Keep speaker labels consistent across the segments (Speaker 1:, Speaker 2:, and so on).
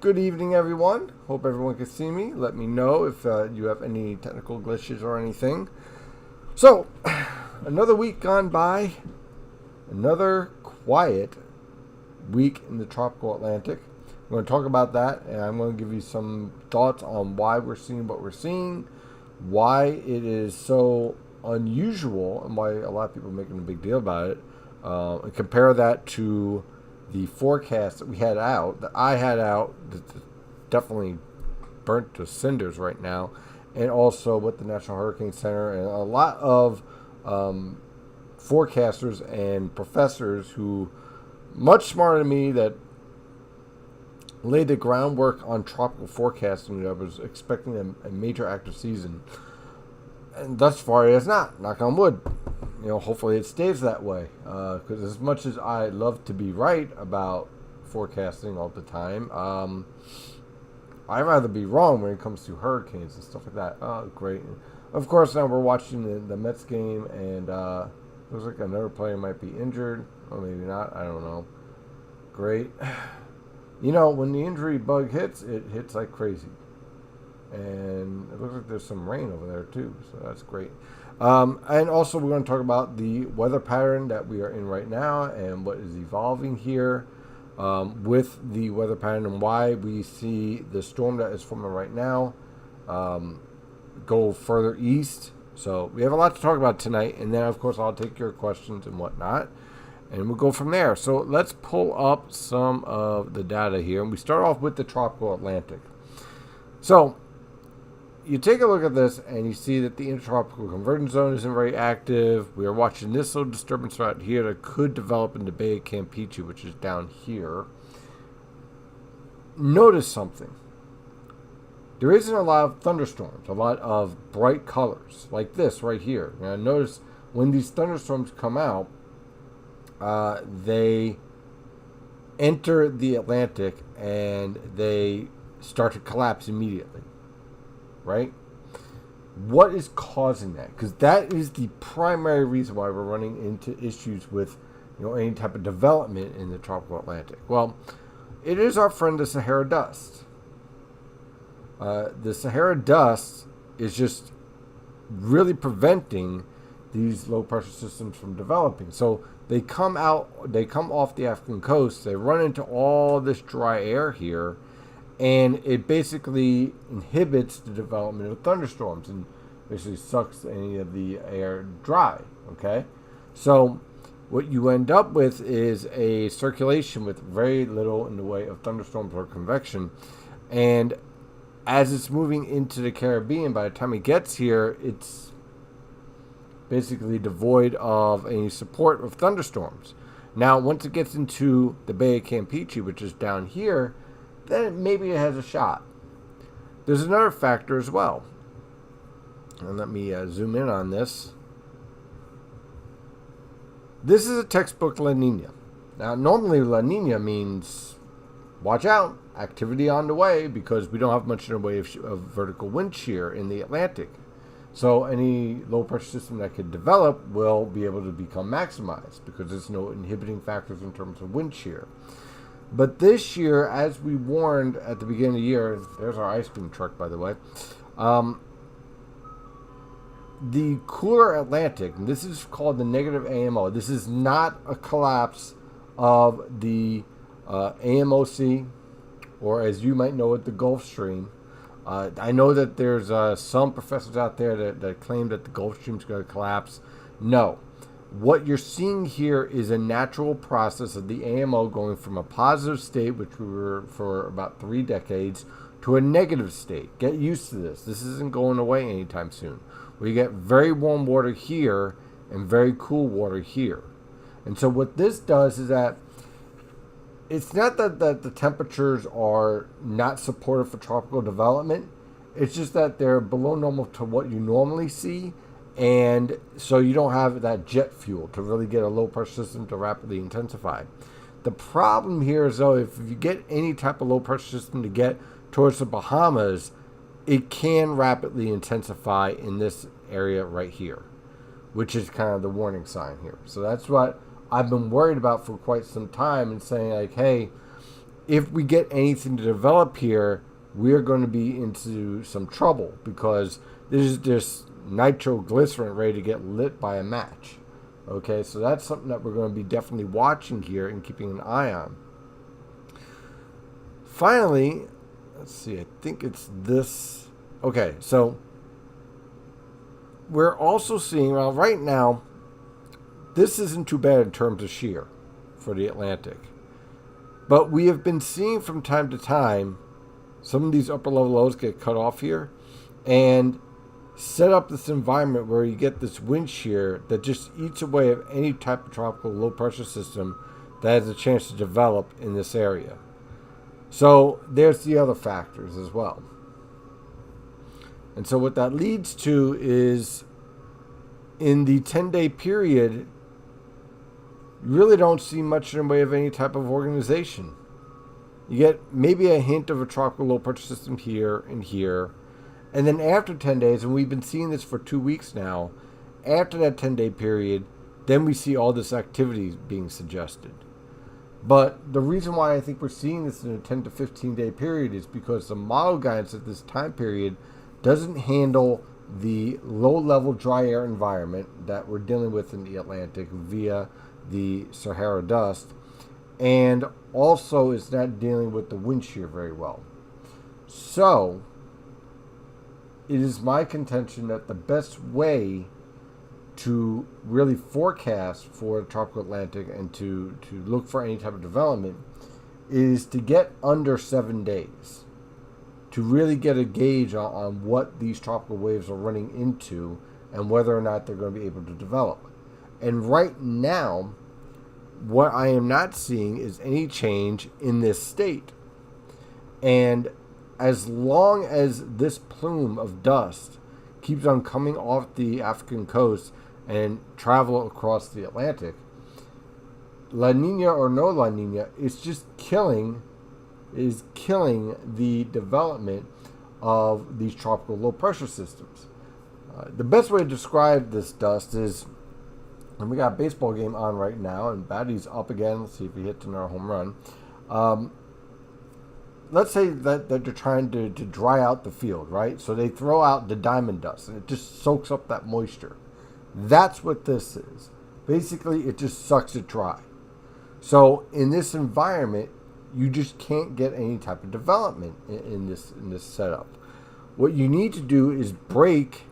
Speaker 1: Good evening, everyone. Hope everyone can see me. Let me know if you have any technical glitches or anything. So, another week gone by. Another quiet week in the tropical Atlantic. I'm going to talk about that, and I'm going to give you some thoughts on why we're seeing what we're seeing, why it is so unusual, and why a lot of people are making a big deal about it, and compare that to the forecast that we had out, that I had out, that's definitely burnt to cinders right now, and also with the National Hurricane Center and a lot of forecasters and professors who, much smarter than me, that laid the groundwork on tropical forecasting. I was expecting a major active season, and thus far it has not. Knock on wood. Hopefully it stays that way. Because as much as I love to be right about forecasting all the time, I'd rather be wrong when it comes to hurricanes and stuff like that. Oh, great. Of course, now we're watching the Mets game, and looks like another player might be injured. Or maybe not. I don't know. Great. When the injury bug hits, it hits like crazy. And it looks like there's some rain over there, too. So that's great. And also we're going to talk about the weather pattern that we are in right now and what is evolving here with the weather pattern and why we see the storm that is forming right now go further east. So we have a lot to talk about tonight, and then of course I'll take your questions and whatnot, and we'll go from there. So let's pull up some of the data here, and we start off with the tropical Atlantic. So you take a look at this, and you see that the intertropical convergence zone isn't very active. We are watching this little disturbance right here that could develop in the Bay of Campeche, which is down here. Notice something. There isn't a lot of thunderstorms, a lot of bright colors, like this right here. Now, notice when these thunderstorms come out, they enter the Atlantic, and they start to collapse immediately. Right? What is causing that? Because that is the primary reason why we're running into issues with any type of development in the tropical Atlantic. Well, it is our friend the Sahara dust. The Sahara dust is just really preventing these low pressure systems from developing. So they come off the African coast, they run into all this dry air here, and it basically inhibits the development of thunderstorms and basically sucks any of the air dry, okay? So what you end up with is a circulation with very little in the way of thunderstorms or convection. And as it's moving into the Caribbean, by the time it gets here, it's basically devoid of any support of thunderstorms. Now, once it gets into the Bay of Campeche, which is down here, then maybe it has a shot. There's another factor as well. And let me zoom in on this. This is a textbook La Nina. Now, normally La Nina means, watch out, activity on the way, because we don't have much in the way of vertical wind shear in the Atlantic. So any low pressure system that could develop will be able to become maximized because there's no inhibiting factors in terms of wind shear. But this year, as we warned at the beginning of the year, there's our ice cream truck, by the way, the cooler Atlantic, and this is called the negative AMO. This is not a collapse of the AMOC, or as you might know it, the Gulf Stream. I know that there's some professors out there that claim that the Gulf Stream is going to collapse. No. What you're seeing here is a natural process of the AMO going from a positive state, which we were for about 3 decades, to a negative state. Get used to this. This isn't going away anytime soon. We get very warm water here and very cool water here. And so what this does is that it's not that the temperatures are not supportive for tropical development. It's just that they're below normal to what you normally see. And so you don't have that jet fuel to really get a low pressure system to rapidly intensify. The problem here is, though, if you get any type of low pressure system to get towards the Bahamas, it can rapidly intensify in this area right here, which is kind of the warning sign here. So that's what I've been worried about for quite some time and saying, like, hey, if we get anything to develop here, we're going to be into some trouble because there's just nitroglycerin ready to get lit by a match. Okay, so that's something that we're going to be definitely watching here and keeping an eye on. Finally, let's see, I think it's this. Okay, so we're also seeing, well, right now, this isn't too bad in terms of shear for the Atlantic. But we have been seeing from time to time some of these upper level lows get cut off here and set up this environment where you get this wind shear that just eats away at any type of tropical low pressure system that has a chance to develop in this area. So there's the other factors as well. And so what that leads to is in the 10-day period, you really don't see much in the way of any type of organization. You get maybe a hint of a tropical low pressure system here and here. And then after 10 days, and we've been seeing this for 2 weeks now, after that 10-day period, then we see all this activity being suggested. But the reason why I think we're seeing this in a 10 to 15-day period is because the model guidance at this time period doesn't handle the low-level dry air environment that we're dealing with in the Atlantic via the Sahara dust, and also is not dealing with the wind shear very well. So it is my contention that the best way to really forecast for the tropical Atlantic and to look for any type of development is to get under 7 days to really get a gauge on what these tropical waves are running into and whether or not they're going to be able to develop. And right now, what I am not seeing is any change in this state. And as long as this plume of dust keeps on coming off the African coast and travel across the Atlantic, La Nina or no La Nina, it's just killing the development of these tropical low pressure systems. The best way to describe this dust is, and we got a baseball game on right now, and Batty's up again. Let's see if he hits another home run. Let's say that they're trying to dry out the field, right? So they throw out the diamond dust, and it just soaks up that moisture. That's what this is. Basically, it just sucks it dry. So in this environment, you just can't get any type of development in this setup. What you need to do is break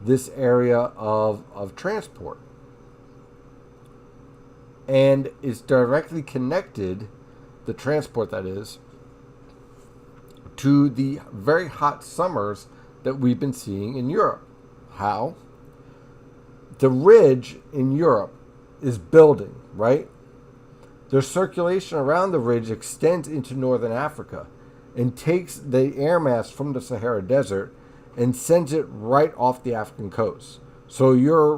Speaker 1: this area of transport. And it's directly connected, the transport that is, to the very hot summers that we've been seeing in Europe. How? The ridge in Europe is building, right? The circulation around the ridge extends into northern Africa and takes the air mass from the Sahara Desert and sends it right off the African coast. So your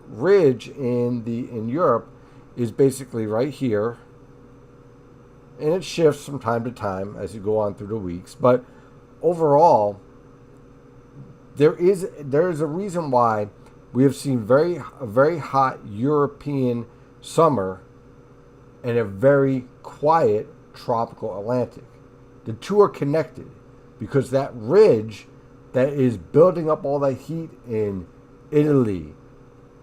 Speaker 1: ridge in Europe is basically right here, and it shifts from time to time as you go on through the weeks. But overall, there is a reason why we have seen a very hot European summer and a very quiet tropical Atlantic. The two are connected because that ridge that is building up all that heat in Italy,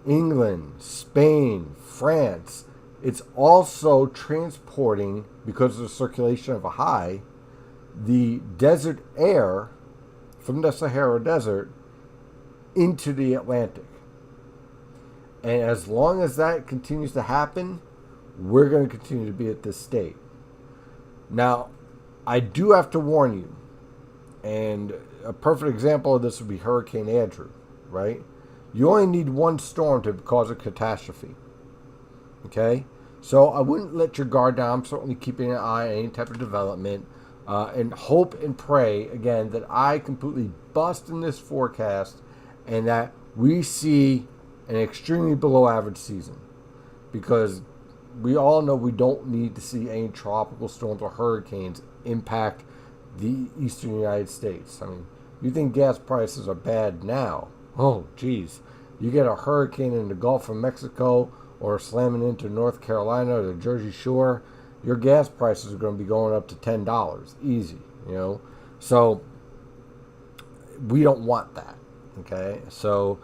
Speaker 1: England, Spain, France, it's also transporting, because of the circulation of a high, the desert air from the Sahara Desert into the Atlantic. And as long as that continues to happen, we're going to continue to be at this state. Now, I do have to warn you, and a perfect example of this would be Hurricane Andrew, right? You only need one storm to cause a catastrophe. Okay? So I wouldn't let your guard down. I'm certainly keeping an eye on any type of development, and hope and pray, again, that I completely bust in this forecast and that we see an extremely below average season. Because we all know we don't need to see any tropical storms or hurricanes impact the eastern United States. I mean, you think gas prices are bad now? Oh, geez. You get a hurricane in the Gulf of Mexico or slamming into North Carolina or the Jersey Shore, your gas prices are going to be going up to $10 easy, So we don't want that, okay? So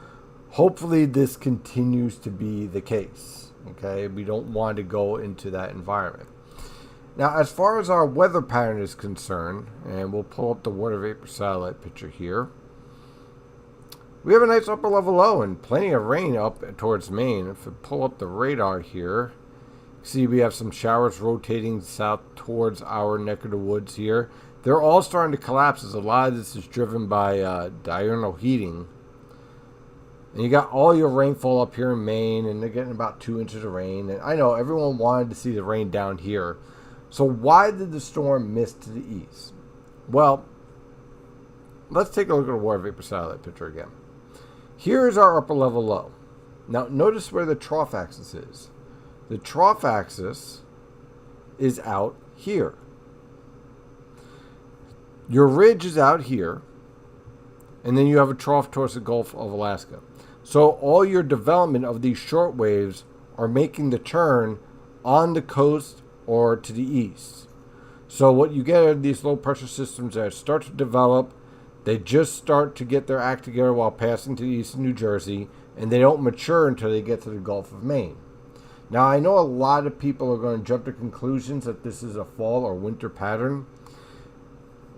Speaker 1: hopefully this continues to be the case, okay? We don't want to go into that environment. Now, as far as our weather pattern is concerned, and we'll pull up the water vapor satellite picture here, we have a nice upper level low and plenty of rain up towards Maine. If we pull up the radar here, see we have some showers rotating south towards our neck of the woods here. They're all starting to collapse as a lot of this is driven by diurnal heating. And you got all your rainfall up here in Maine, and they're getting about 2 inches of rain. And I know everyone wanted to see the rain down here. So why did the storm miss to the east? Well, let's take a look at the water vapor satellite picture again. Here is our upper level low. Now notice where the trough axis is. The trough axis is out here. Your ridge is out here, and then you have a trough towards the Gulf of Alaska. So all your development of these short waves are making the turn on the coast or to the east. So what you get are these low pressure systems that start to develop. They just start to get their act together while passing to the east of New Jersey, and they don't mature until they get to the Gulf of Maine. Now, I know a lot of people are going to jump to conclusions that this is a fall or winter pattern.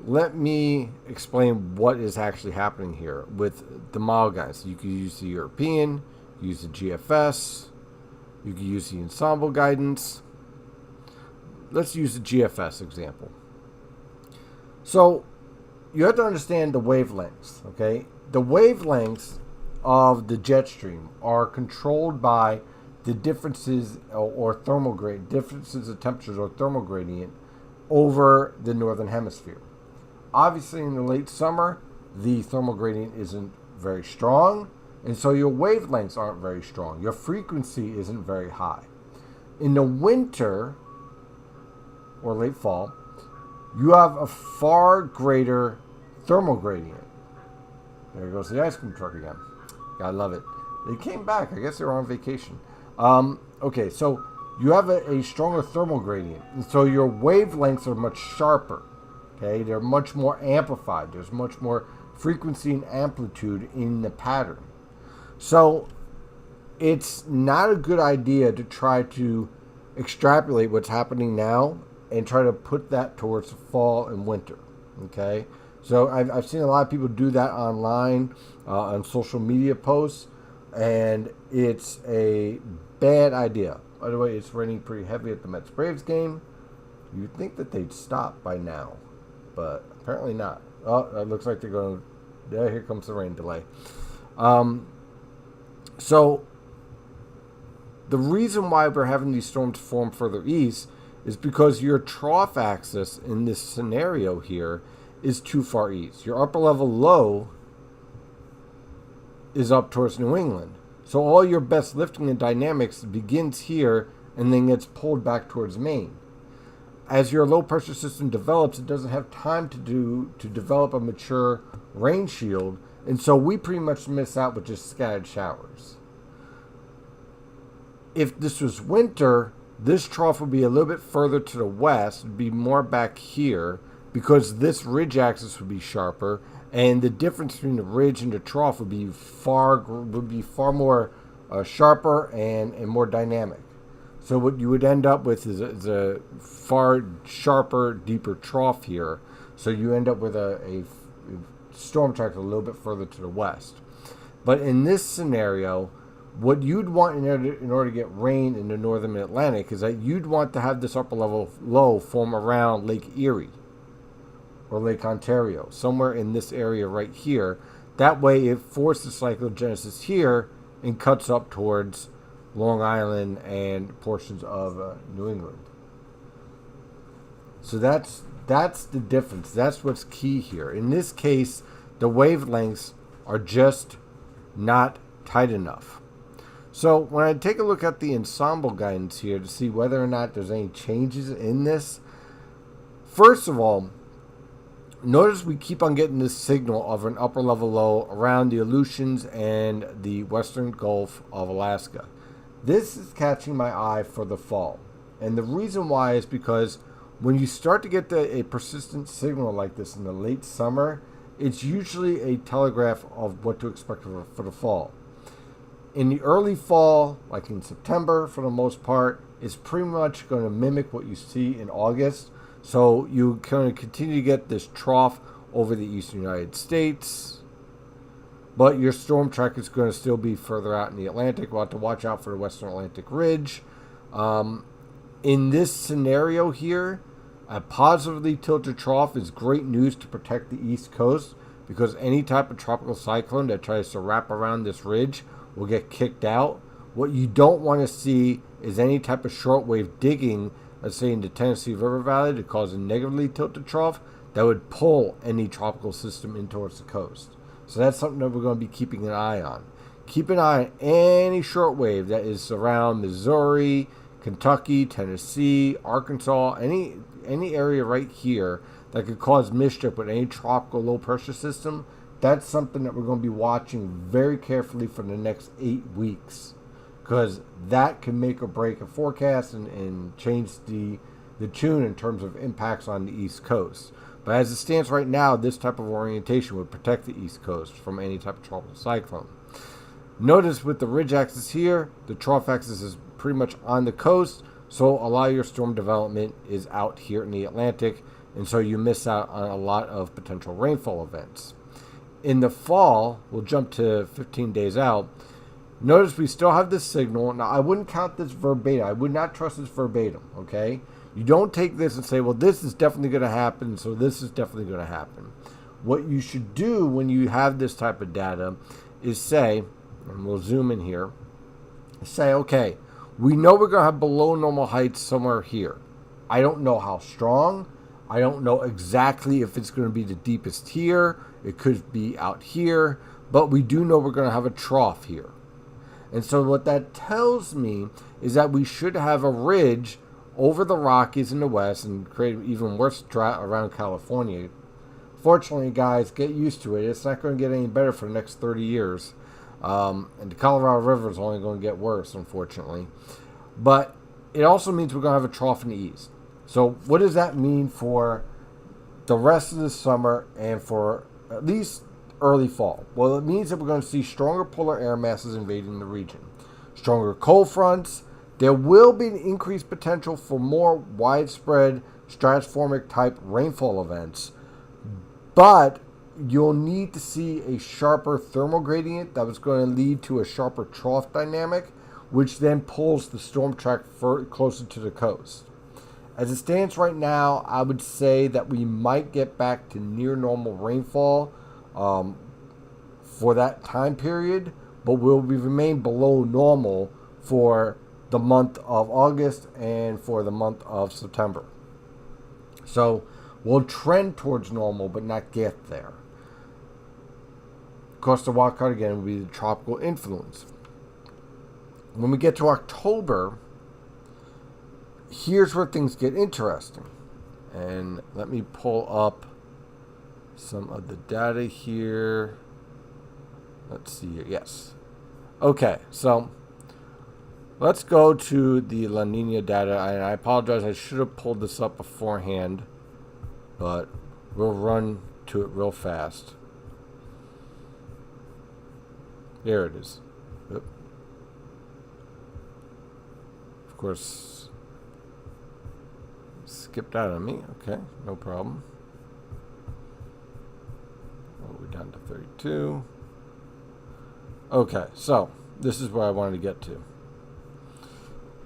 Speaker 1: Let me explain what is actually happening here with the model guides. You can use the European, use the GFS, you can use the ensemble guidance. Let's use the GFS example. So you have to understand the wavelengths, okay? The wavelengths of the jet stream are controlled by the differences or thermal gradient, differences of temperatures or thermal gradient over the northern hemisphere. Obviously, in the late summer, the thermal gradient isn't very strong, and so your wavelengths aren't very strong. Your frequency isn't very high. In the winter or late fall, you have a far greater thermal gradient. There goes the ice cream truck again. I love it. They came back. I guess they were on vacation. Okay, so you have a stronger thermal gradient, and so your wavelengths are much sharper. Okay, they're much more amplified. There's much more frequency and amplitude in the pattern. So it's not a good idea to try to extrapolate what's happening now and try to put that towards fall and winter. Okay, so I've seen a lot of people do that online on social media posts, and it's a bad idea. By the way, it's raining pretty heavy at the Mets Braves game. You'd think that they'd stop by now, but apparently not. Oh, it looks like they're going to... Yeah, here comes the rain delay. So the reason why we're having these storms form further east is because your trough axis in this scenario here is too far east. Your upper level low is up towards New England. So all your best lifting and dynamics begins here and then gets pulled back towards Maine. As your low pressure system develops, it doesn't have time to develop a mature rain shield, and so we pretty much miss out with just scattered showers. If this was winter, this trough would be a little bit further to the west, would be more back here, because this ridge axis would be sharper, and the difference between the ridge and the trough would be far more sharper and more dynamic. So what you would end up with is a far sharper, deeper trough here. So you end up with a storm track a little bit further to the west. But in this scenario, what you'd want in order to get rain in the northern Atlantic is that you'd want to have this upper level low form around Lake Erie or Lake Ontario, somewhere in this area right here. That way it forces cyclogenesis here and cuts up towards Long Island and portions of New England. So that's the difference. That's what's key here. In this case, the wavelengths are just not tight enough. So when I take a look at the ensemble guidance here to see whether or not there's any changes in this, first of all, notice we keep on getting this signal of an upper level low around the Aleutians and the western Gulf of Alaska. This is catching my eye for the fall. And the reason why is because when you start to get a persistent signal like this in the late summer, it's usually a telegraph of what to expect for the fall. In the early fall, like in September for the most part, is pretty much going to mimic what you see in August. So you kind of continue to get this trough over the eastern United States, but your storm track is going to still be further out in the Atlantic. We'll have to watch out for the Western Atlantic Ridge. In this scenario here, a positively tilted trough is great news to protect the East Coast, because any type of tropical cyclone that tries to wrap around this ridge will get kicked out. What you don't want to see is any type of shortwave digging, let's say in the Tennessee River Valley, to cause a negatively tilted trough that would pull any tropical system in towards the coast. So that's something that we're going to be keeping an eye on. Keep an eye on any shortwave that is around Missouri, Kentucky, Tennessee, Arkansas, any area right here that could cause mischief with any tropical low pressure system. That's something that we're going to be watching very carefully for the next 8 weeks, because that can make or break a forecast and change the tune in terms of impacts on the East Coast. But as it stands right now, this type of orientation would protect the East Coast from any type of tropical cyclone. Notice with the ridge axis here, the trough axis is pretty much on the coast, so a lot of your storm development is out here in the Atlantic, and so you miss out on a lot of potential rainfall events. In the fall, we'll jump to 15 days out. Notice we still have this signal. Now, I wouldn't count this verbatim. I would not trust this verbatim, okay? You don't take this and say, well, this is definitely going to happen, so this is definitely going to happen. What you should do when you have this type of data is say, and we'll zoom in here, say, okay, we know we're going to have below normal heights somewhere here. I don't know how strong. I don't know exactly if it's going to be the deepest here. It could be out here. But we do know we're going to have a trough here. And so what that tells me is that we should have a ridge over the Rockies in the west and create even worse drought around California. Fortunately, guys, get used to it. It's not going to get any better for the next 30 years. And the Colorado River is only going to get worse, unfortunately. But it also means we're going to have a trough in the east. So what does that mean for the rest of the summer and for at least early fall? Well, it means that we're going to see stronger polar air masses invading the region. Stronger cold fronts. There will be an increased potential for more widespread stratospheric type rainfall events. But you'll need to see a sharper thermal gradient that was going to lead to a sharper trough dynamic, which then pulls the storm track closer to the coast. As it stands right now, I would say that we might get back to near normal rainfall for that time period, but will remain below normal for the month of August and for the month of September. So we'll trend towards normal, but not get there. Of course, the wild card again will be the tropical influence. When we get to October, here's where things get interesting. And let me pull up some of the data here. Let's see here. Yes. Okay, so let's go to the La Nina data. And I apologize, I should have pulled this up beforehand, but we'll run to it real fast. There it is. Oop. Of course, skipped out on me. Okay, no problem. Oh, we're down to 32. Okay, so this is where I wanted to get to.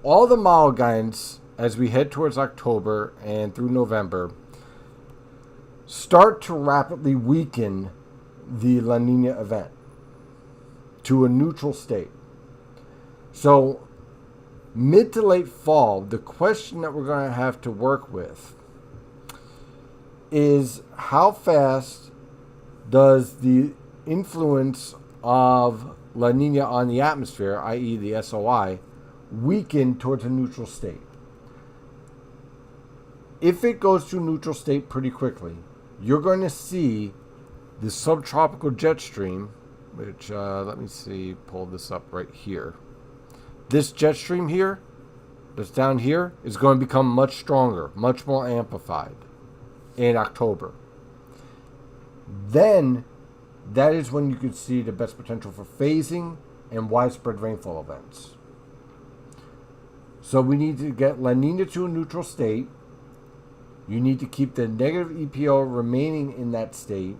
Speaker 1: All the model guidance as we head towards October and through November start to rapidly weaken the La Nina event to a neutral state. So mid to late fall, the question that we're going to have to work with is how fast does the influence of La Nina on the atmosphere, i.e. the SOI, weaken towards a neutral state. If it goes to a neutral state pretty quickly, you're going to see the subtropical jet stream, which, let me see, pull this up right here. This jet stream here that's down here is going to become much stronger, much more amplified in October. Then that is when you could see the best potential for phasing and widespread rainfall events. So we need to get La Nina to a neutral state. You need to keep the negative EPO remaining in that state.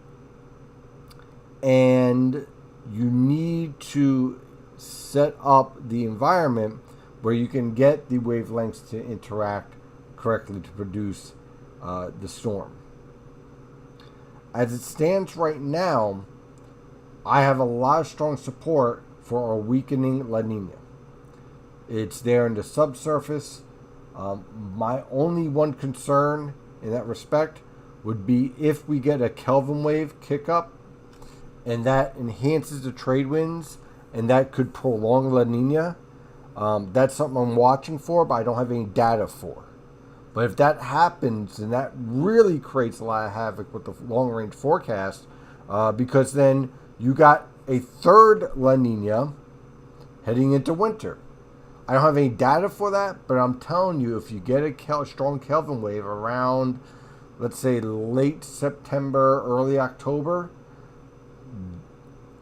Speaker 1: And you need to set up the environment where you can get the wavelengths to interact correctly to produce the storm. As it stands right now, I have a lot of strong support for a weakening La Nina. It's there in the subsurface. My only one concern in that respect would be if we get a Kelvin wave kick up and that enhances the trade winds and that could prolong La Nina. That's something I'm watching for, but I don't have any data for. But if that happens, then that really creates a lot of havoc with the long-range forecast, because then you got a third La Nina heading into winter. I don't have any data for that, but I'm telling you, if you get a strong Kelvin wave around, let's say, late September, early October,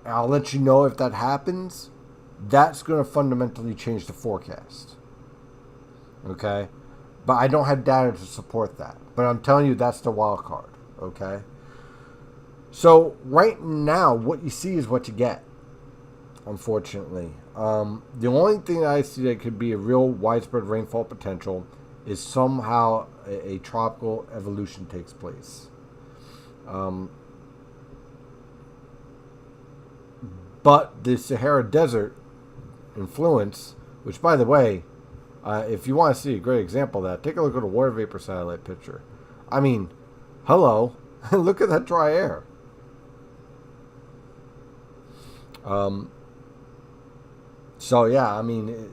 Speaker 1: I'll let you know if that happens. That's going to fundamentally change the forecast. Okay? But I don't have data to support that. But I'm telling you, that's the wild card. Okay? So, right now, what you see is what you get. Unfortunately. The only thing that I see that could be a real widespread rainfall potential is somehow a tropical evolution takes place. But the Sahara Desert influence, which, by the way, if you want to see a great example of that, take a look at a water vapor satellite picture. I mean, hello, look at that dry air. So yeah, I mean,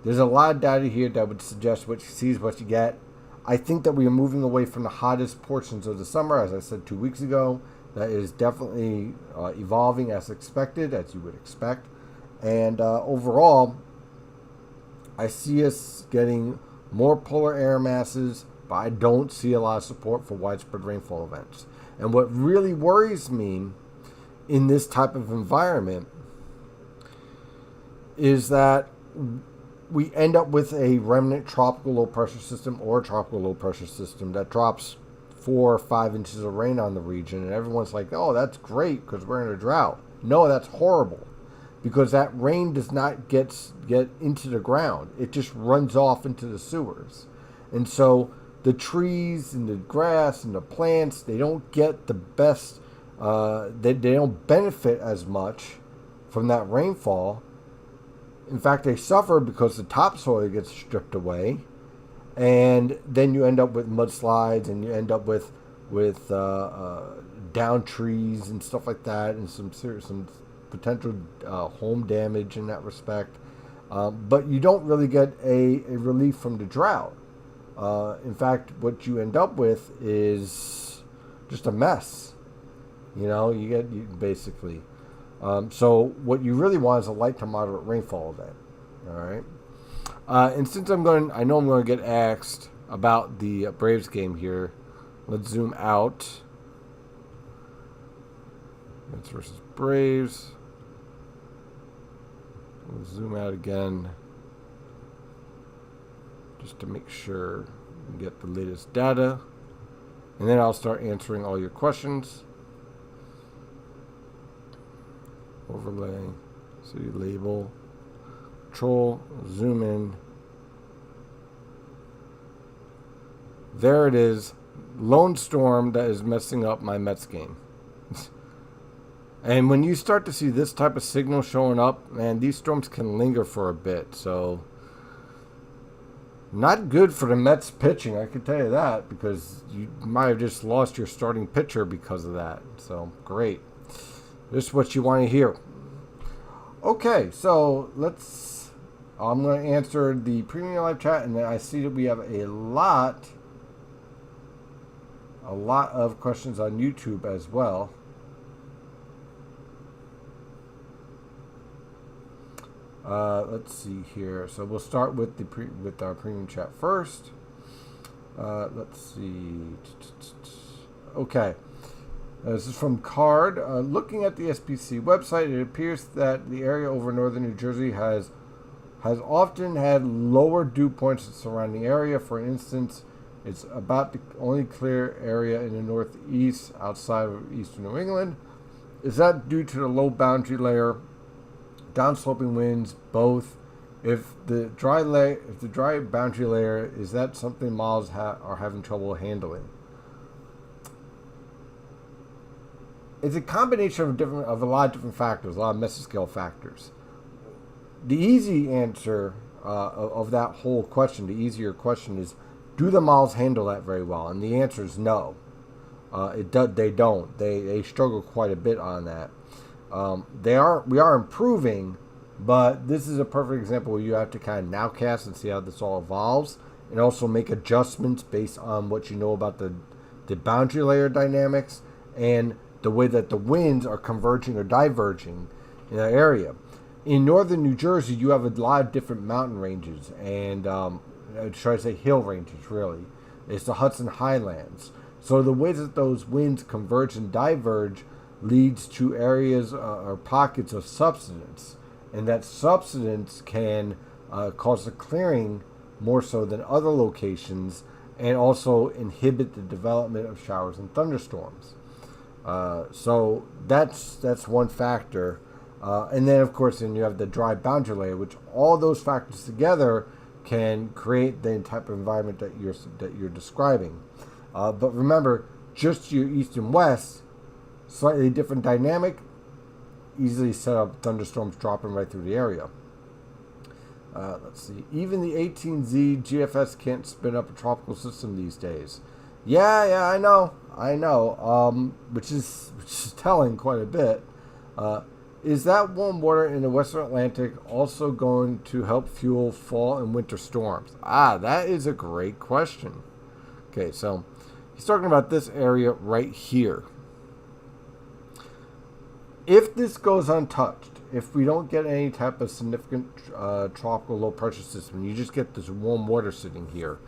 Speaker 1: there's a lot of data here that would suggest what you see is what you get. I think that we are moving away from the hottest portions of the summer, as I said 2 weeks ago. That is definitely evolving as expected, as you would expect. And overall, I see us getting more polar air masses, but I don't see a lot of support for widespread rainfall events. And what really worries me in this type of environment is that we end up with a remnant tropical low pressure system or a tropical low pressure system that drops 4 or 5 inches of rain on the region, and everyone's like, oh, that's great because we're in a drought. No, that's horrible, because that rain does not get into the ground. It just runs off into the sewers. And so the trees and the grass and the plants, they don't get the best, they don't benefit as much from that rainfall. In fact, they suffer because the topsoil gets stripped away. And then you end up with mudslides, and you end up with down trees and stuff like that, and some potential home damage in that respect. But you don't really get a relief from the drought. In fact, what you end up with is just a mess. You get basically. So what you really want is a light to moderate rainfall event. All right. And since I know I'm going to get asked about the Braves game here, let's zoom out. Mets versus Braves. We'll zoom out again just to make sure we get the latest data. And then I'll start answering all your questions. Overlay, city label. Control, zoom in. There it is. Lone storm that is messing up my Mets game. And when you start to see this type of signal showing up, man, these storms can linger for a bit. So, not good for the Mets pitching, I can tell you that, because you might have just lost your starting pitcher because of that. So, great. This is what you want to hear. Okay, so I'm going to answer the premium live chat, and then I see that we have a lot of questions on YouTube as well. Let's see here. So we'll start with with our premium chat first. Let's see. Okay. This is from Card. Looking at the SPC website, it appears that the area over northern New Jersey has often had lower dew points than the surrounding area. For instance, it's about the only clear area in the northeast outside of eastern New England. Is that due to the low boundary layer, downsloping winds, both? If the dry boundary layer, is that something models are having trouble handling? It's a combination of a lot of different factors, a lot of mesoscale factors. The easy answer of that whole question, the easier question is, do the models handle that very well? And the answer is no. They don't. They struggle quite a bit on that. We are improving, but this is a perfect example where you have to kind of nowcast and see how this all evolves, and also make adjustments based on what you know about the boundary layer dynamics and the way that the winds are converging or diverging in that area. In northern New Jersey, you have a lot of different mountain ranges and should I say hill ranges, really. It's the Hudson Highlands. So the way that those winds converge and diverge leads to areas or pockets of subsidence. And that subsidence can cause a clearing more so than other locations, and also inhibit the development of showers and thunderstorms. So that's one factor. And then, of course, then you have the dry boundary layer, which all those factors together can create the type of environment that you're describing. But remember, just your east and west, slightly different dynamic, easily set up thunderstorms dropping right through the area. Let's see. Even the 18Z GFS can't spin up a tropical system these days. Yeah, I know. Which is telling quite a bit. Is that warm water in the Western Atlantic also going to help fuel fall and winter storms? That is a great question. Okay, so he's talking about this area right here. If this goes untouched, if we don't get any type of significant tropical low pressure system, you just get this warm water sitting here,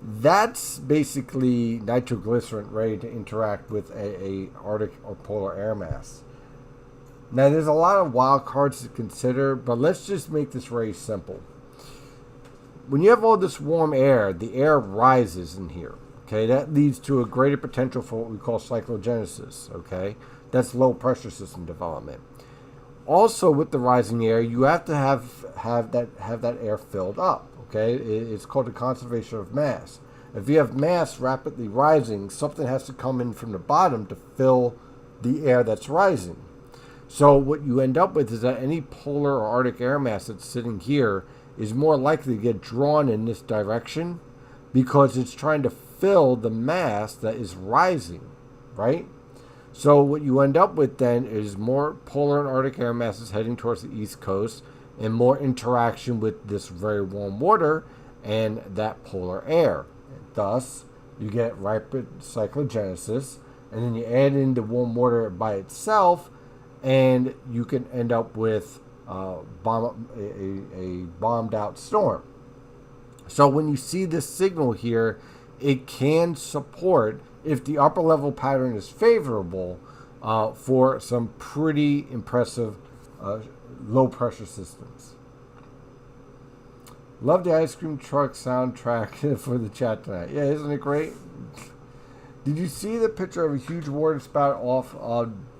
Speaker 1: that's basically nitroglycerin ready to interact with a Arctic or polar air mass. Now, there's a lot of wild cards to consider, but let's just make this very simple. When you have all this warm air, the air rises in here. Okay, that leads to a greater potential for what we call cyclogenesis. Okay, that's low pressure system development. Also, with the rising air, you have to have that air filled up. Okay, it's called the conservation of mass. If you have mass rapidly rising, something has to come in from the bottom to fill the air that's rising. So what you end up with is that any polar or Arctic air mass that's sitting here is more likely to get drawn in this direction because it's trying to fill the mass that is rising, right? So what you end up with then is more polar and Arctic air masses heading towards the east coast and more interaction with this very warm water and that polar air. Thus, you get rapid cyclogenesis, and then you add in the warm water by itself, and you can end up with a bombed out storm. So when you see this signal here, it can support, if the upper level pattern is favorable, for some pretty impressive low pressure systems. Love the ice cream truck soundtrack for the chat tonight. Yeah, isn't it great? Did you see the picture of a huge water spout off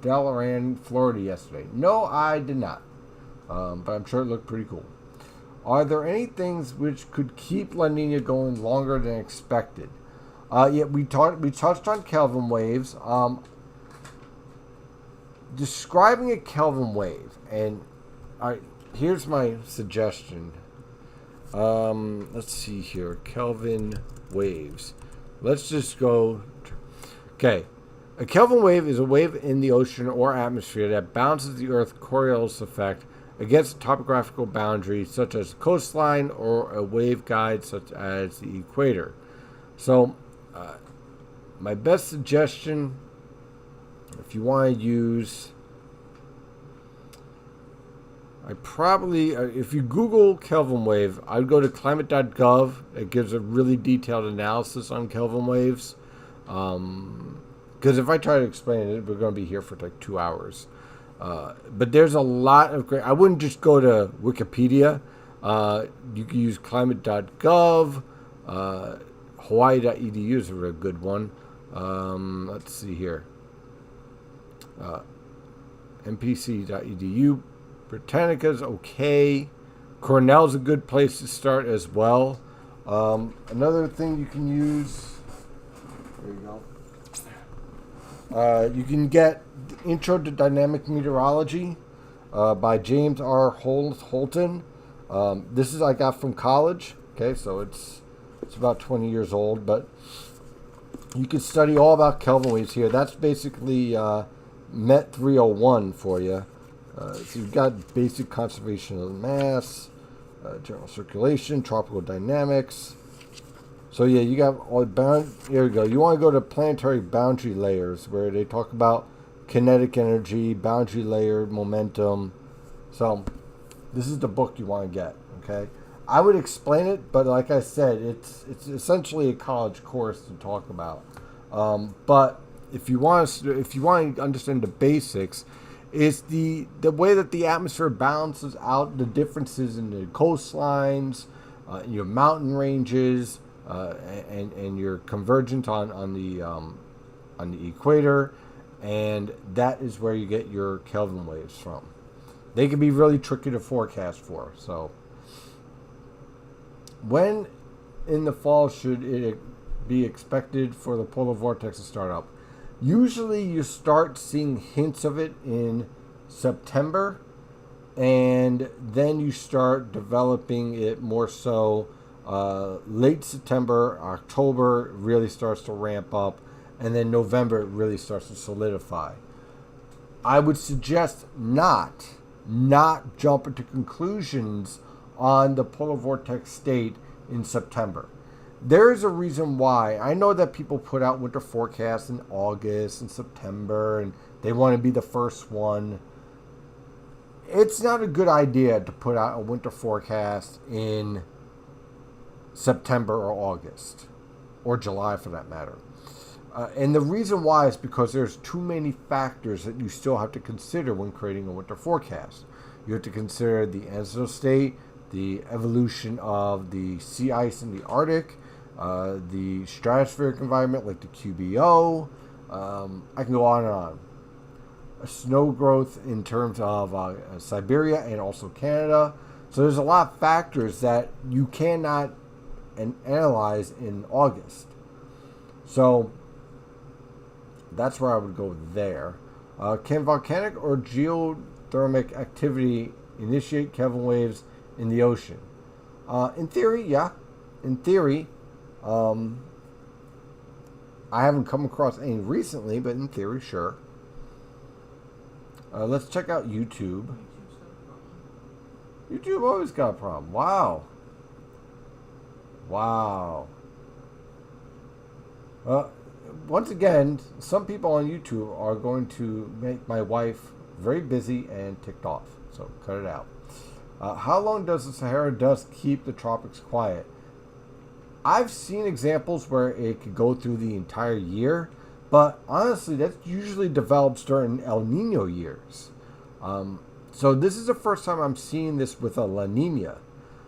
Speaker 1: Delran, Florida yesterday? No, I did not. But I'm sure it looked pretty cool. Are there any things which could keep La Nina going longer than expected? Yeah, we touched on Kelvin waves. Describing a Kelvin wave, and here's my suggestion. Let's see here. Kelvin waves. Let's just go. Okay. A Kelvin wave is a wave in the ocean or atmosphere that bounces the Earth's Coriolis effect against a topographical boundary, such as a coastline or a wave guide, such as the equator. So, my best suggestion, if you want to use I probably, if you Google Kelvin Wave, I'd go to climate.gov. It gives a really detailed analysis on Kelvin Waves. Because if I try to explain it, we're going to be here for like 2 hours. But there's a lot of great. I wouldn't just go to Wikipedia. You can use climate.gov. Hawaii.edu is a real good one. Let's see here. mpc.edu. Britannica's okay. Cornell's a good place to start as well. Another thing you can use. There you go. You can get the Intro to Dynamic Meteorology by James R. Holton. This is I got from college. Okay, so it's about 20 years old, but you can study all about Kelvin waves here. That's basically Met 301 for you. So you've got basic conservation of the mass, general circulation, tropical dynamics. So yeah, you got all here we go. You want to go to planetary boundary layers where they talk about kinetic energy, boundary layer, momentum. So this is the book you want to get. Okay, I would explain it, but like I said, it's essentially a college course to talk about. But if you want to understand the basics, it's the way that the atmosphere balances out the differences in the coastlines, your mountain ranges, and your convergence on the equator, and that is where you get your Kelvin waves from. They can be really tricky to forecast for. So, when in the fall should it be expected for the polar vortex to start up? Usually you start seeing hints of it in September, and then you start developing it more so late September, October really starts to ramp up, and then November it really starts to solidify. I would suggest not jump into conclusions on the polar vortex state in September. There is a reason why. I know that people put out winter forecasts in August and September, and they want to be the first one. It's not a good idea to put out a winter forecast in September or August, or July for that matter. And the reason why is because there's too many factors that you still have to consider when creating a winter forecast. You have to consider the ancestral state, the evolution of the sea ice in the Arctic, the stratospheric environment like the QBO. I can go on and on. Snow growth in terms of Siberia and also Canada. So there's a lot of factors that you cannot analyze in August. So that's where I would go there. Can volcanic or geothermic activity initiate Kelvin waves in the ocean? In theory, yeah. In theory, I haven't come across any recently, but in theory, sure. Let's check out YouTube. YouTube always got a problem. Wow. Once again, some people on YouTube are going to make my wife very busy and ticked off. So cut it out. How long does the Sahara dust keep the tropics quiet? I've seen examples where it could go through the entire year, but honestly, that usually develops during El Nino years. So this is the first time I'm seeing this with a La Nina.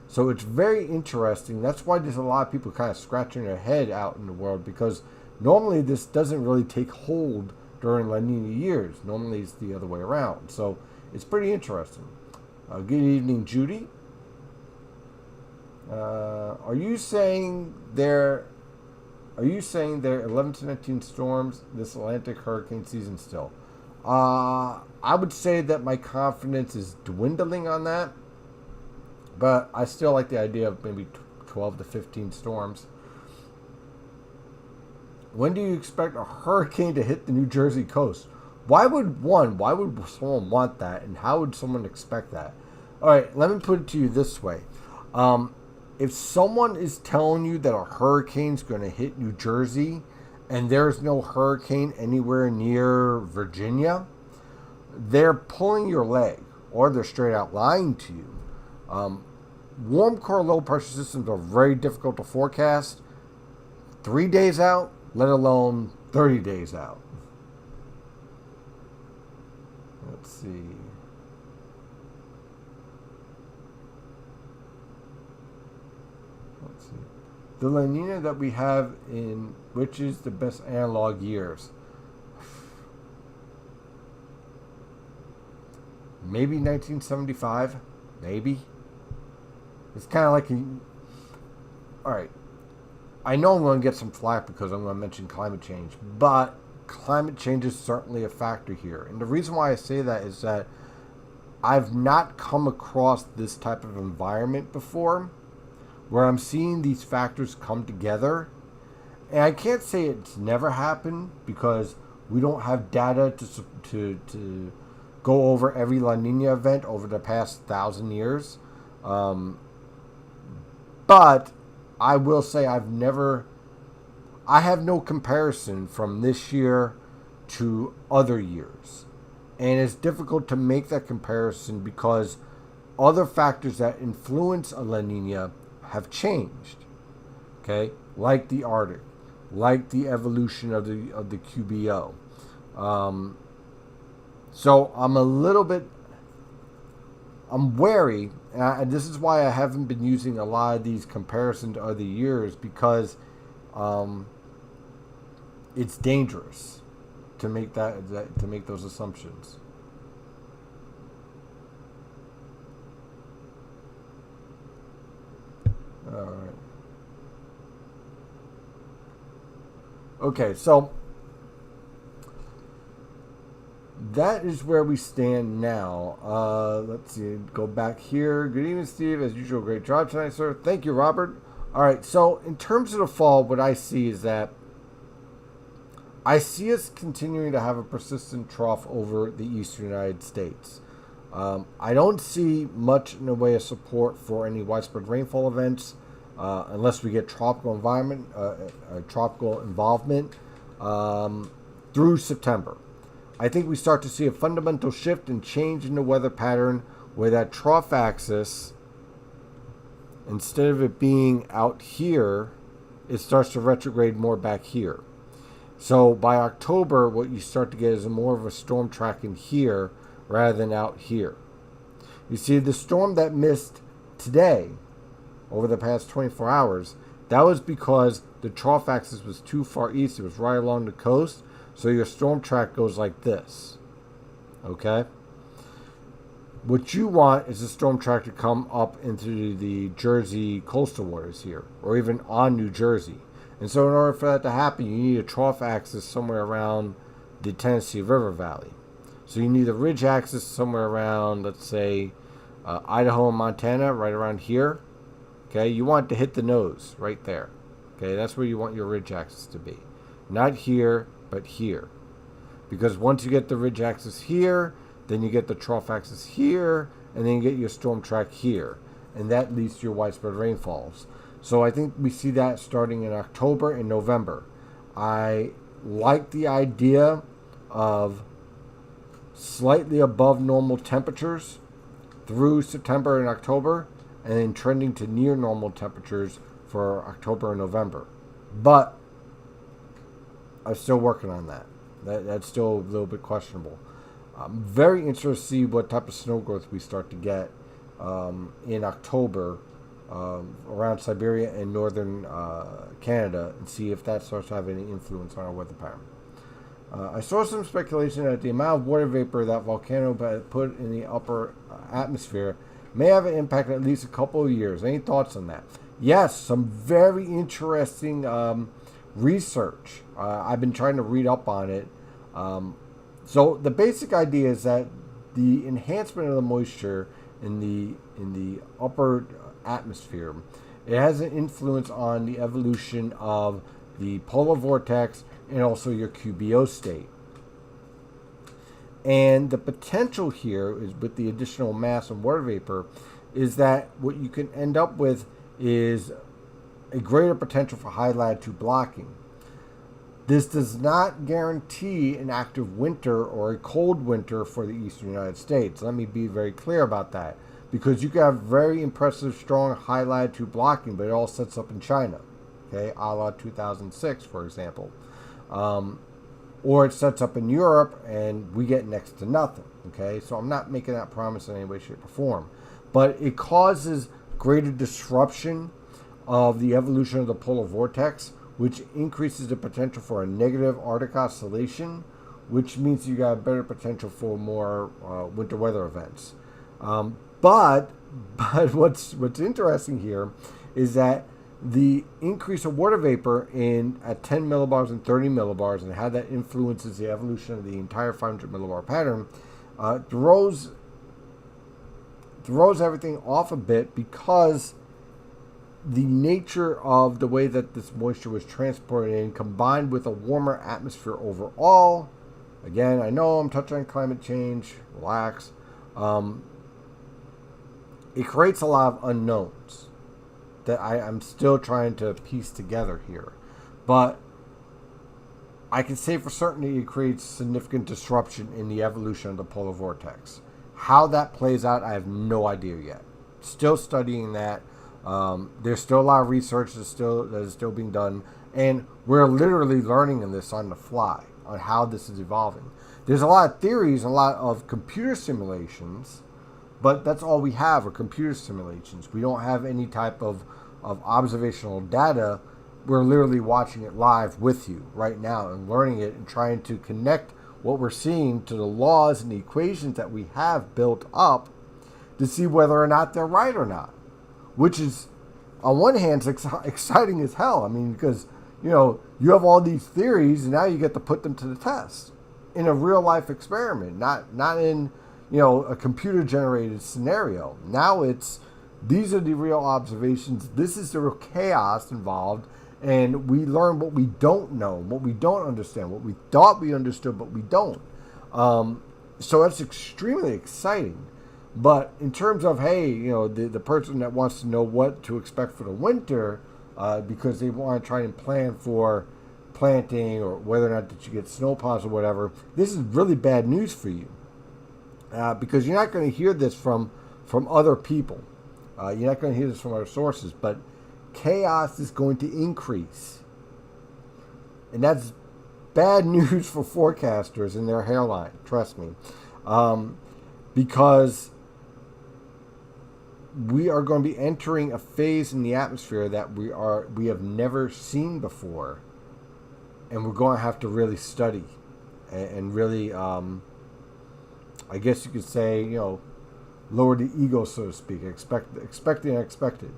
Speaker 1: So it's very interesting. That's why there's a lot of people kind of scratching their head out in the world, because normally this doesn't really take hold during La Nina years. Normally it's the other way around. So it's pretty interesting. Good evening, Judy. Are you saying there 11 to 19 storms this Atlantic hurricane season still? I would say that my confidence is dwindling on that, but I still like the idea of maybe 12 to 15 storms. When do you expect a hurricane to hit the New Jersey coast? Why would someone want that, and how would someone expect that? All right, let me put it to you this way. If someone is telling you that a hurricane's going to hit New Jersey and there's no hurricane anywhere near Virginia, they're pulling your leg, or they're straight out lying to you. Warm core low pressure systems are very difficult to forecast 3 days out, let alone 30 days out. Let's see. The La Nina that we have in which is the best analog years? Maybe 1975. Maybe. It's kind of like alright. I know I'm going to get some flack because I'm going to mention climate change, but climate change is certainly a factor here. And the reason why I say that is that I've not come across this type of environment before where I'm seeing these factors come together. And I can't say it's never happened because we don't have data to go over every La Nina event over the past 1,000 years. But I will say I have no comparison from this year to other years. And it's difficult to make that comparison because other factors that influence a La Nina have changed. Okay? Like the Arctic, like the evolution of the QBO. So I'm wary, and this is why I haven't been using a lot of these comparisons to other years because it's dangerous to make to make those assumptions. All right. Okay, so that is where we stand now. Let's see. Go back here. Good evening, Steve. As usual, great job tonight, sir. Thank you, Robert. All right. So in terms of the fall, what I see is that I see us continuing to have a persistent trough over the eastern United States. I don't see much in the way of support for any widespread rainfall events unless we get tropical involvement through September. I think we start to see a fundamental shift and change in the weather pattern where that trough axis, instead of it being out here, it starts to retrograde more back here. So by October, what you start to get is more of a storm track in here rather than out here. You see, the storm that missed today, over the past 24 hours, that was because the trough axis was too far east. It was right along the coast. So your storm track goes like this. Okay? What you want is the storm track to come up into the Jersey coastal waters here, or even on New Jersey. And so in order for that to happen, you need a trough axis somewhere around the Tennessee River Valley. So you need a ridge axis somewhere around, let's say, Idaho and Montana, right around here. Okay, you want to hit the nose right there. Okay, that's where you want your ridge axis to be. Not here, but here. Because once you get the ridge axis here, then you get the trough axis here, and then you get your storm track here. And that leads to your widespread rainfalls. So I think we see that starting in October and November. I like the idea of slightly above normal temperatures through September and October, and then trending to near normal temperatures for October and November. But I'm still working on that. That's still a little bit questionable. I'm very interested to see what type of snow growth we start to get in October around Siberia and northern Canada, and see if that starts to have any influence on our weather pattern. I saw some speculation that the amount of water vapor that volcano put in the upper atmosphere may have an impact at least a couple of years. Any thoughts on that? Yes, some very interesting research. I've been trying to read up on it. So the basic idea is that the enhancement of the moisture in the upper atmosphere, it has an influence on the evolution of the polar vortex and also your QBO state. And the potential here is, with the additional mass and water vapor, is that what you can end up with is a greater potential for high latitude blocking. This does not guarantee an active winter or a cold winter for the eastern United States. Let me be very clear about that. Because you can have very impressive, strong high latitude blocking, but it all sets up in China. Okay, a la 2006, for example. Or it sets up in Europe and we get next to nothing. Okay, so I'm not making that promise in any way, shape, or form. But it causes greater disruption of the evolution of the polar vortex, which increases the potential for a negative Arctic oscillation, which means you got better potential for more winter weather events. But what's interesting here is that the increase of water vapor at 10 millibars and 30 millibars and how that influences the evolution of the entire 500 millibar pattern throws everything off a bit, because the nature of the way that this moisture was transported in, combined with a warmer atmosphere overall. Again, I know I'm touching on climate change. Relax. It creates a lot of unknowns that I'm still trying to piece together here. But I can say for certainty it creates significant disruption in the evolution of the polar vortex. How that plays out, I have no idea yet. Still studying that. There's still a lot of research that is still being done, and we're literally learning this on the fly on how this is evolving. There's a lot of theories, a lot of computer simulations, but that's all we have are computer simulations. We don't have any type of observational data. We're literally watching it live with you right now and learning it and trying to connect what we're seeing to the laws and the equations that we have built up to see whether or not they're right or not. Which is, on one hand, exciting as hell. I mean, because, you have all these theories, and now you get to put them to the test in a real-life experiment, not in, a computer-generated scenario. Now these are the real observations. This is the real chaos involved, and we learn what we don't know, what we don't understand, what we thought we understood, but we don't. So that's extremely exciting. But in terms of, hey, the person that wants to know what to expect for the winter, because they want to try and plan for planting or whether or not that you get snowplows or whatever, this is really bad news for you. Because you're not going to hear this from other people. You're not going to hear this from other sources. But chaos is going to increase. And that's bad news for forecasters and their hairline. Trust me. Because we are going to be entering a phase in the atmosphere that we have never seen before, and we're going to have to really study and really, I guess you could say, lower the ego, so to speak. Expect the unexpected.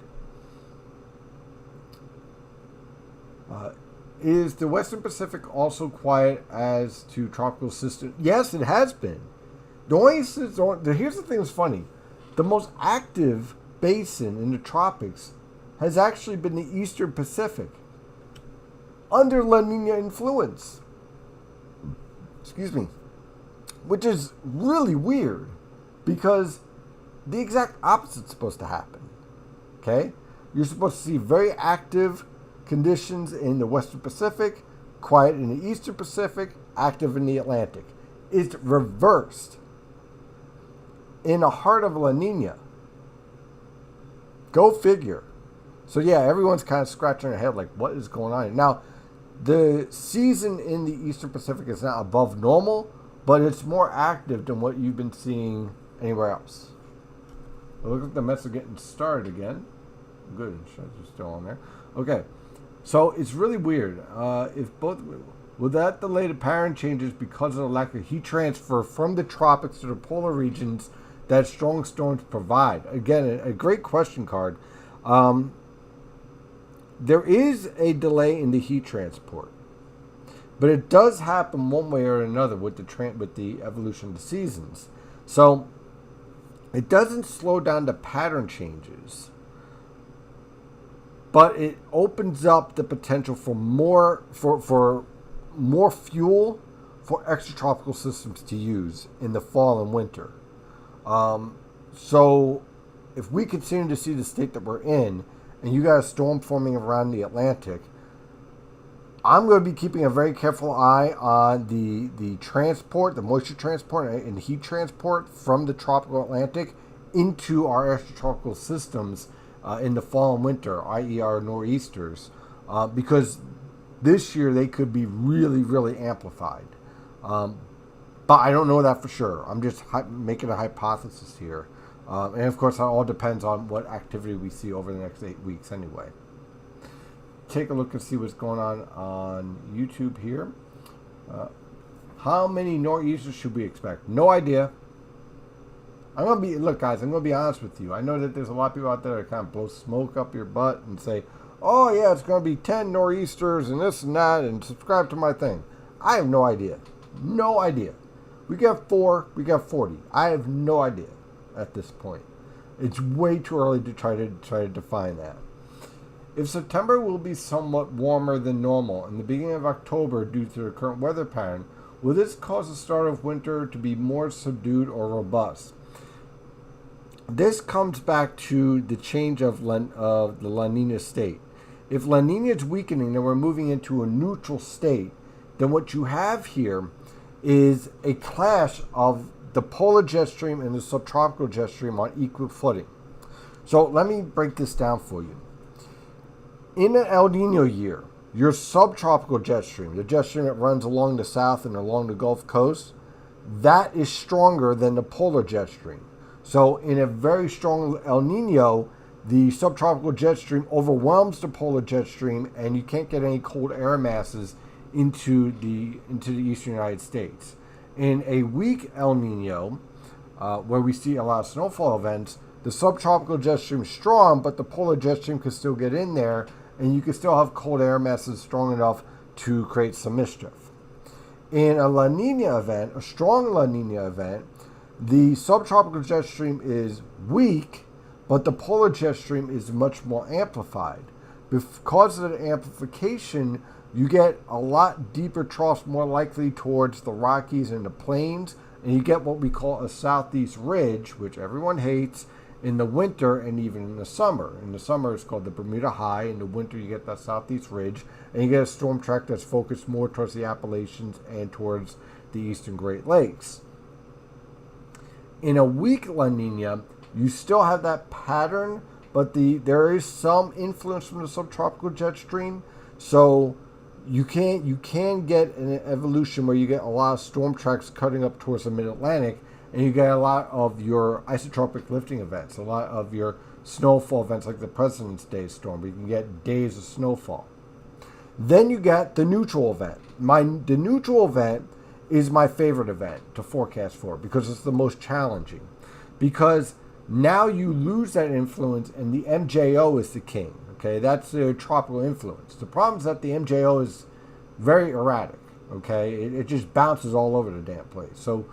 Speaker 1: Is the Western Pacific also quiet as to tropical systems? Yes, it has been. Here's the thing that's funny. The most active basin in the tropics has actually been the Eastern Pacific under La Nina influence. Excuse me. Which is really weird because the exact opposite is supposed to happen. Okay? You're supposed to see very active conditions in the Western Pacific, quiet in the Eastern Pacific, active in the Atlantic. It's reversed. In the heart of La Nina. Go figure. So yeah, everyone's kind of scratching their head like, what is going on? Now, the season in the Eastern Pacific is not above normal, but it's more active than what you've been seeing anywhere else. Look at the mess of getting started again. Good, it's still on there. Okay, so it's really weird. Will that delay the pattern changes because of the lack of heat transfer from the tropics to the polar regions that strong storms provide? Again, a great question card. There is a delay in the heat transport, but it does happen one way or another with the evolution of the seasons. So it doesn't slow down the pattern changes, but it opens up the potential for more fuel for extratropical systems to use in the fall and winter. So if we continue to see the state that we're in, and you got a storm forming around the Atlantic, I'm going to be keeping a very careful eye on the transport, the moisture transport and heat transport from the tropical Atlantic into our extratropical systems in the fall and winter, i.e. our nor'easters, because this year they could be really, really amplified. But I don't know that for sure. I'm just making a hypothesis here. And of course, that all depends on what activity we see over the next 8 weeks anyway. Take a look and see what's going on YouTube here. How many nor'easters should we expect? No idea. Look guys, I'm going to be honest with you. I know that there's a lot of people out there that kind of blow smoke up your butt and say, oh yeah, it's going to be 10 nor'easters and this and that and subscribe to my thing. I have no idea. No idea. We got 4, we got 40. I have no idea at this point. It's way too early to try to define that. If September will be somewhat warmer than normal in the beginning of October due to the current weather pattern, will this cause the start of winter to be more subdued or robust? This comes back to the change of the La Nina state. If La Nina is weakening and we're moving into a neutral state, then what you have here is a clash of the polar jet stream and the subtropical jet stream on equal footing. So let me break this down for you. In an El Nino year, your subtropical jet stream, the jet stream that runs along the south and along the Gulf Coast, that is stronger than the polar jet stream. So in a very strong El Nino, the subtropical jet stream overwhelms the polar jet stream and you can't get any cold air masses into the eastern United States. In a weak El Nino, where we see a lot of snowfall events, the subtropical jet stream is strong, but the polar jet stream can still get in there, and you can still have cold air masses strong enough to create some mischief. In a La Nina event, a strong La Nina event, the subtropical jet stream is weak, but the polar jet stream is much more amplified. Because of the amplification, you get a lot deeper troughs, more likely towards the Rockies and the plains, and you get what we call a southeast ridge, which everyone hates, in the winter and even in the summer. In the summer, it's called the Bermuda High. In the winter, you get that southeast ridge, and you get a storm track that's focused more towards the Appalachians and towards the eastern Great Lakes. In a weak La Nina, you still have that pattern, but there is some influence from the subtropical jet stream, so you can get an evolution where you get a lot of storm tracks cutting up towards the mid-Atlantic, and you get a lot of your isotropic lifting events, a lot of your snowfall events like the President's Day storm, where you can get days of snowfall. Then you get the neutral event. The neutral event is my favorite event to forecast for because it's the most challenging. Because now you lose that influence and the MJO is the king. Okay, that's the tropical influence. The problem is that the MJO is very erratic. Okay, it just bounces all over the damn place. So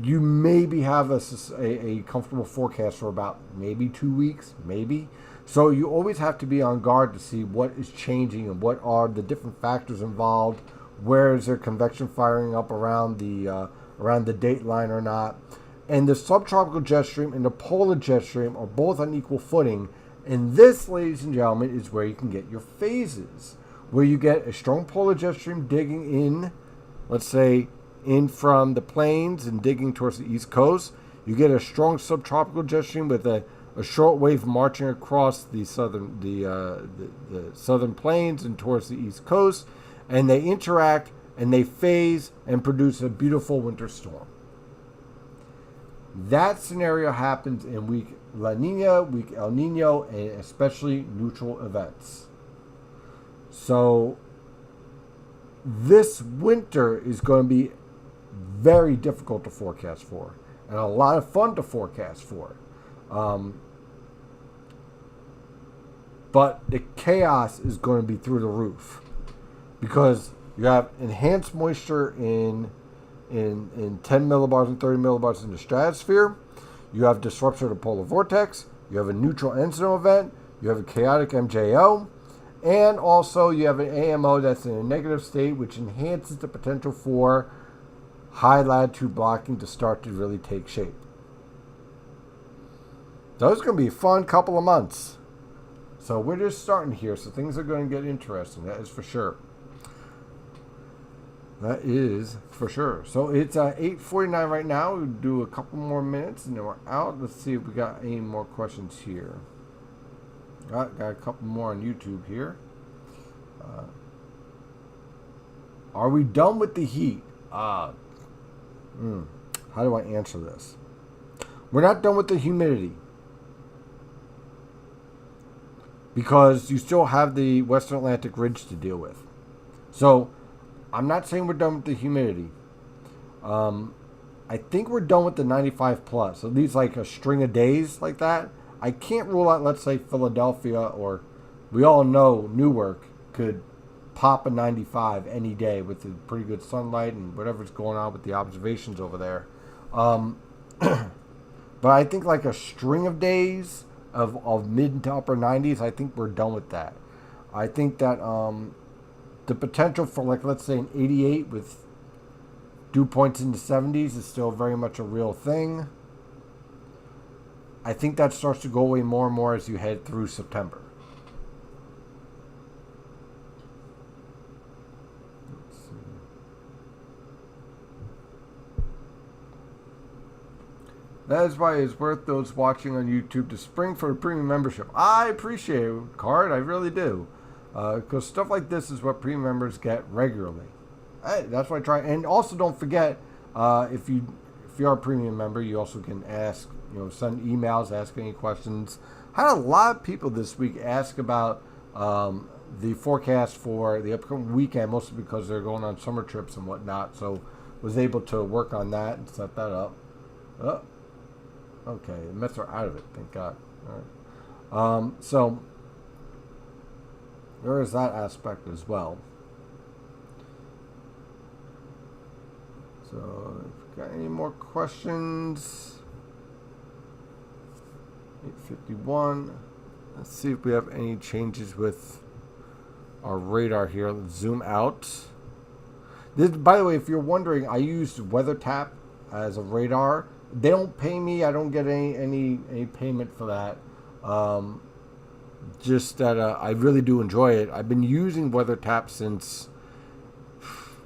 Speaker 1: you maybe have a comfortable forecast for about maybe 2 weeks, maybe. So you always have to be on guard to see what is changing and what are the different factors involved. Where is there convection firing up around the date line or not? And the subtropical jet stream and the polar jet stream are both on equal footing. And this, ladies and gentlemen, is where you can get your phases, where you get a strong polar jet stream digging in, let's say, in from the plains and digging towards the east coast. You get a strong subtropical jet stream with a short wave marching across the southern plains and towards the east coast, and they interact and they phase and produce a beautiful winter storm. That scenario happens in weak La Nina, weak El Nino, and especially neutral events. So this winter is going to be very difficult to forecast for, and a lot of fun to forecast for. But the chaos is going to be through the roof because you have enhanced moisture in 10 millibars and 30 millibars in the stratosphere. You have disruption of the polar vortex. You have a neutral Enso event. You have a chaotic MJO. And also you have an AMO that's in a negative state, which enhances the potential for high latitude blocking to start to really take shape. So it's going to be a fun couple of months. So we're just starting here, so things are going to get interesting, that is for sure. That is for sure. So it's 8:49 right now. We'll do a couple more minutes and then we're out. Let's see if we got any more questions here. Got a couple more on YouTube here. Are we done with the heat? How do I answer this? We're not done with the humidity. Because you still have the Western Atlantic Ridge to deal with. So, I'm not saying we're done with the humidity. I think we're done with the 95 plus. At least like a string of days like that. I can't rule out, let's say, Philadelphia, or we all know Newark could pop a 95 any day with the pretty good sunlight and whatever's going on with the observations over there. But I think like a string of days of mid to upper 90s, I think we're done with that. I think that the potential for, like, let's say an 88 with dew points in the 70s is still very much a real thing. I think that starts to go away more and more as you head through September. Let's see. That is why it's worth those watching on YouTube to spring for a premium membership. I appreciate it, Card. I really do. Because stuff like this is what premium members get regularly. That's why I try. And also don't forget, if you are a premium member, you also can ask, send emails, ask any questions. I had a lot of people this week ask about the forecast for the upcoming weekend, mostly because they're going on summer trips and whatnot. So was able to work on that and set that up. Oh, okay, the Mets are out of it, thank God. All right. So there is that aspect as well. So, if got any more questions? 8:51. Let's see if we have any changes with our radar here. Let's zoom out. This, by the way, if you're wondering, I used WeatherTap as a radar. They don't pay me. I don't get any payment for that. Just that I really do enjoy it. I've been using WeatherTap since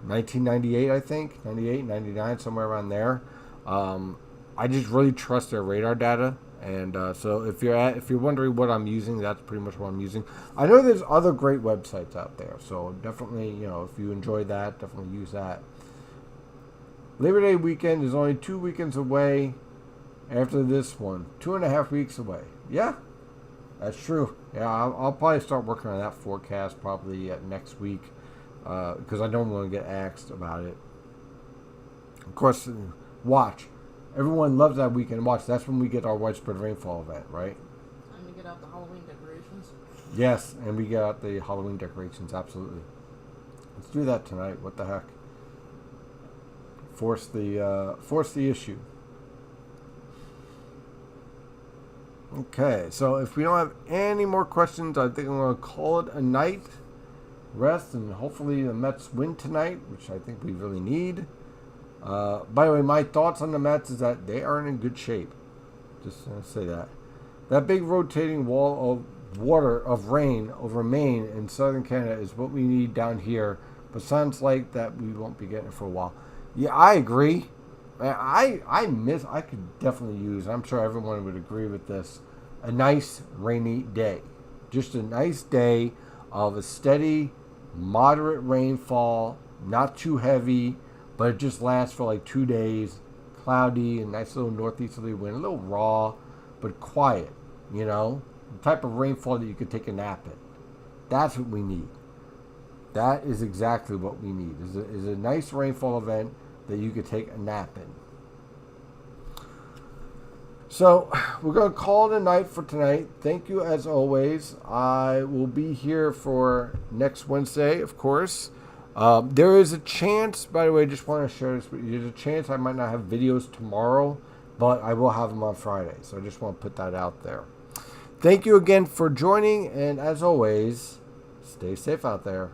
Speaker 1: 1998, I think. 98, 99, somewhere around there. I just really trust their radar data. And so if you're wondering what I'm using, that's pretty much what I'm using. I know there's other great websites out there. So definitely, if you enjoy that, definitely use that. Labor Day weekend is only 2 weekends away after this one. 2.5 weeks away. Yeah, that's true. Yeah, I'll probably start working on that forecast probably next week. Because I don't want to get asked about it. Of course, watch. Everyone loves that weekend watch. That's when we get our widespread rainfall event, right?
Speaker 2: Time to get out the Halloween decorations.
Speaker 1: Yes, and we get out the Halloween decorations, absolutely. Let's do that tonight. What the heck? Force the issue. Okay, so if we don't have any more questions, I think I'm going to call it a night. Rest, and hopefully the Mets win tonight, which I think we really need. By the way, my thoughts on the Mets is that they are in good shape. Just going to say that. That big rotating wall of rain over Maine and southern Canada is what we need down here, but sounds like that we won't be getting it for a while. Yeah, I agree. I could definitely use, I'm sure everyone would agree with this, a nice rainy day. Just a nice day of a steady, moderate rainfall, not too heavy, but it just lasts for like 2 days. Cloudy and nice little northeasterly wind, a little raw, but quiet, the type of rainfall that you could take a nap in. That's what we need. That is exactly what we need, is a nice rainfall event that you could take a nap in. So, we're going to call it a night for tonight. Thank you as always. I will be here for next Wednesday, of course. There is a chance, by the way, I just want to share this with you. There's a chance I might not have videos tomorrow, but I will have them on Friday. So I just want to put that out there. Thank you again for joining, and as always, stay safe out there.